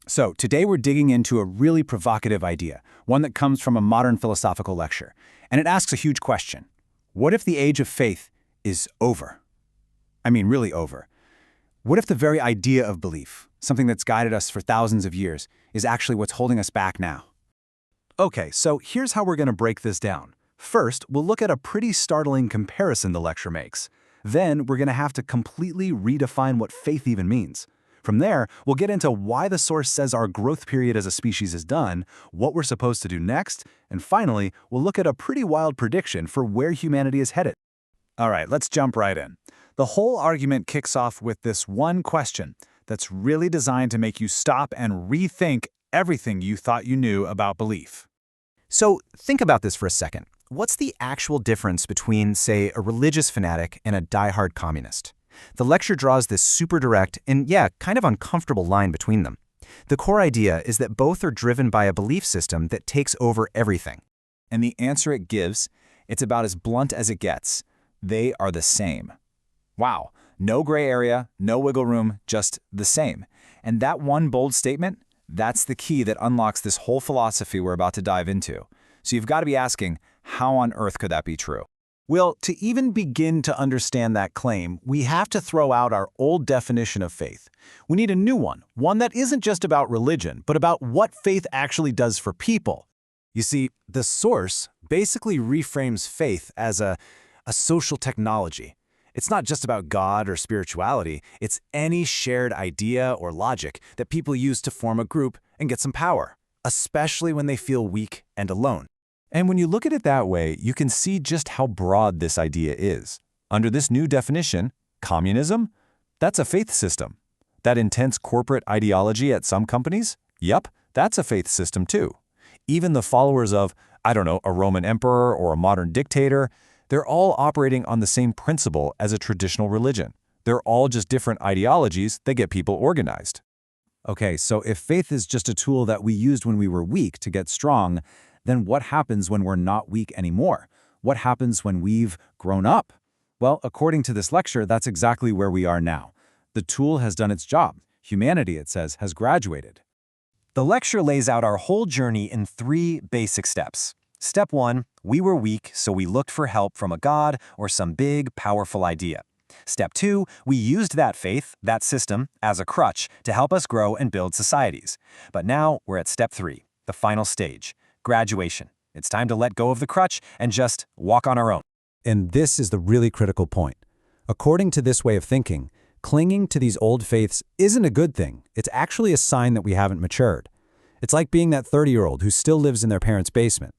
So today we're digging into a really provocative idea, one that comes from a modern philosophical lecture. And it asks a huge question. What if the age of faith is over? I mean, really over. What if the very idea of belief, something that's guided us for thousands of years, is actually what's holding us back now? Okay, so here's how we're going to break this down. First, we'll look at a pretty startling comparison the lecture makes. Then, we're going to have to completely redefine what faith even means. From there, we'll get into why the source says our growth period as a species is done, what we're supposed to do next, and finally, we'll look at a pretty wild prediction for where humanity is headed. All right, let's jump right in. The whole argument kicks off with this one question that's really designed to make you stop and rethink everything you thought you knew about belief. So think about this for a second. What's the actual difference between, say, a religious fanatic and a diehard communist? The lecture draws this super direct and, kind of uncomfortable line between them. The core idea is that both are driven by a belief system that takes over everything. And the answer it gives, it's about as blunt as it gets. They are the same. Wow, no gray area, no wiggle room, just the same. And that one bold statement, that's the key that unlocks this whole philosophy we're about to dive into. So you've got to be asking, how on earth could that be true? Well, to even begin to understand that claim, we have to throw out our old definition of faith. We need a new one that isn't just about religion, but about what faith actually does for people. You see, the source basically reframes faith as a social technology. It's not just about God or spirituality, it's any shared idea or logic that people use to form a group and get some power, especially when they feel weak and alone. And when you look at it that way, you can see just how broad this idea is. Under this new definition, communism, that's a faith system. That intense corporate ideology at some companies, yep, that's a faith system too. Even the followers of, a Roman emperor or a modern dictator, they're all operating on the same principle as a traditional religion. They're all just different ideologies that get people organized. Okay, so if faith is just a tool that we used when we were weak to get strong, then what happens when we're not weak anymore? What happens when we've grown up? Well, according to this lecture, that's exactly where we are now. The tool has done its job. Humanity, it says, has graduated. The lecture lays out our whole journey in 3 basic steps. Step 1, we were weak, so we looked for help from a god or some big, powerful idea. Step 2, we used that faith, that system, as a crutch to help us grow and build societies. But now we're at step 3, the final stage, graduation. It's time to let go of the crutch and just walk on our own. And this is the really critical point. According to this way of thinking, clinging to these old faiths isn't a good thing. It's actually a sign that we haven't matured. It's like being that 30-year-old who still lives in their parents' basement.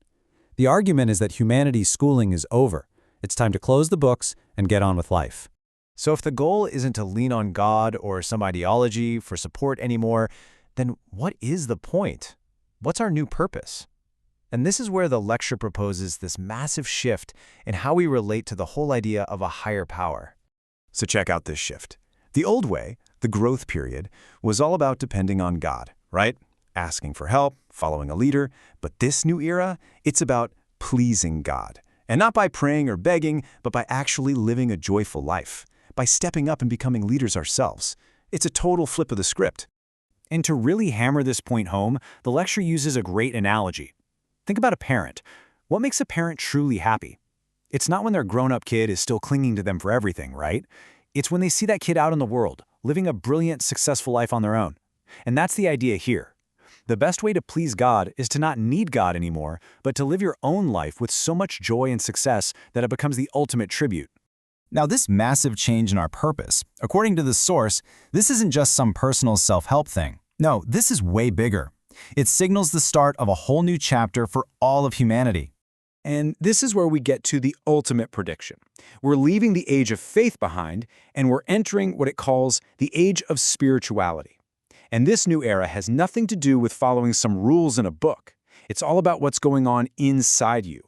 The argument is that humanity's schooling is over. It's time to close the books and get on with life. So if the goal isn't to lean on God or some ideology for support anymore, then what is the point? What's our new purpose? And this is where the lecture proposes this massive shift in how we relate to the whole idea of a higher power. So check out this shift. The old way, the growth period, was all about depending on God, right? Asking for help, following a leader. But this new era, it's about pleasing God. And not by praying or begging, but by actually living a joyful life. By stepping up and becoming leaders ourselves. It's a total flip of the script. And to really hammer this point home, the lecture uses a great analogy. Think about a parent. What makes a parent truly happy? It's not when their grown-up kid is still clinging to them for everything, right? It's when they see that kid out in the world, living a brilliant, successful life on their own. And that's the idea here. The best way to please God is to not need God anymore, but to live your own life with so much joy and success that it becomes the ultimate tribute. Now, this massive change in our purpose, according to the source, this isn't just some personal self-help thing. No, this is way bigger. It signals the start of a whole new chapter for all of humanity. And this is where we get to the ultimate prediction. We're leaving the age of faith behind, and we're entering what it calls the age of spirituality. And this new era has nothing to do with following some rules in a book. It's all about what's going on inside you,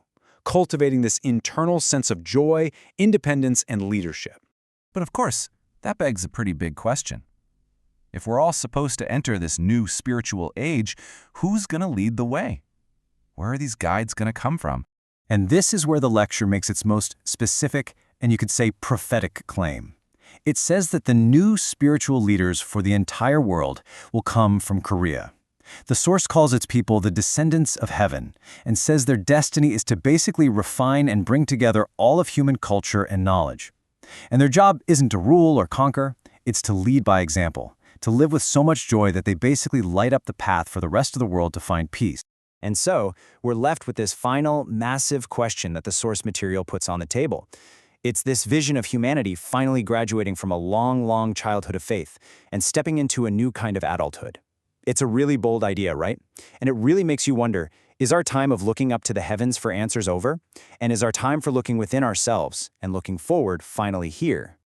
cultivating this internal sense of joy, independence, and leadership. But of course, that begs a pretty big question. If we're all supposed to enter this new spiritual age, who's going to lead the way? Where are these guides going to come from? And this is where the lecture makes its most specific and you could say prophetic claim. It says that the new spiritual leaders for the entire world will come from Korea. The source calls its people the descendants of heaven and says their destiny is to basically refine and bring together all of human culture and knowledge. And their job isn't to rule or conquer, it's to lead by example, to live with so much joy that they basically light up the path for the rest of the world to find peace. And so, we're left with this final, massive question that the source material puts on the table. It's this vision of humanity finally graduating from a long, long childhood of faith and stepping into a new kind of adulthood. It's a really bold idea, right? And it really makes you wonder, is our time of looking up to the heavens for answers over? And is our time for looking within ourselves and looking forward finally here?